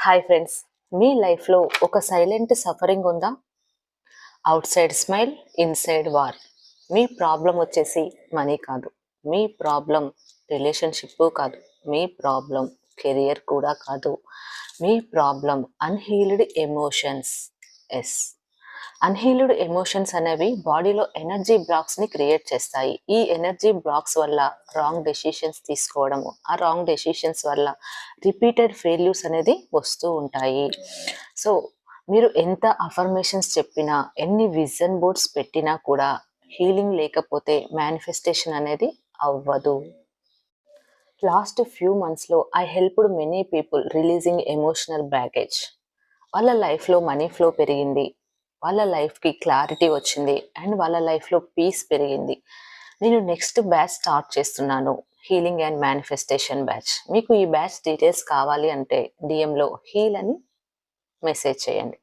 Hi friends, మీ లైఫ్లో ఒక సైలెంట్ సఫరింగ్ ఉందా? Outside smile, inside war. మీ ప్రాబ్లం వచ్చేసి మనీ కాదు, మీ ప్రాబ్లం రిలేషన్షిప్ కాదు, మీ ప్రాబ్లం కెరియర్ కూడా కాదు, మీ problem unhealed emotions. Yes, unhealed emotions అనేవి బాడీలో ఎనర్జీ బ్లాక్స్ని క్రియేట్ చేస్తాయి. ఈ ఎనర్జీ బ్లాక్స్ వల్ల రాంగ్ డెసిషన్స్ తీసుకోవడము, ఆ రాంగ్ డెసిషన్స్ వల్ల రిపీటెడ్ ఫెయిల్యూర్స్ అనేది వస్తూ ఉంటాయి. సో మీరు ఎంత అఫర్మేషన్స్ చెప్పినా, ఎన్ని విజన్ బోర్డ్స్ పెట్టినా కూడా హీలింగ్ లేకపోతే మేనిఫెస్టేషన్ అనేది అవ్వదు. లాస్ట్ ఫ్యూ మంత్స్లో I helped many people releasing emotional baggage. వాళ్ళ లైఫ్లో మనీ ఫ్లో పెరిగింది, వాళ్ళ లైఫ్కి క్లారిటీ వచ్చింది, అండ్ వాళ్ళ లైఫ్లో పీస్ పెరిగింది. నేను నెక్స్ట్ బ్యాచ్ స్టార్ట్ చేస్తున్నాను, హీలింగ్ అండ్ మేనిఫెస్టేషన్ బ్యాచ్. మీకు ఈ బ్యాచ్ డీటెయిల్స్ కావాలి అంటే డిఎంలో హీల్ అని మెసేజ్ చేయండి.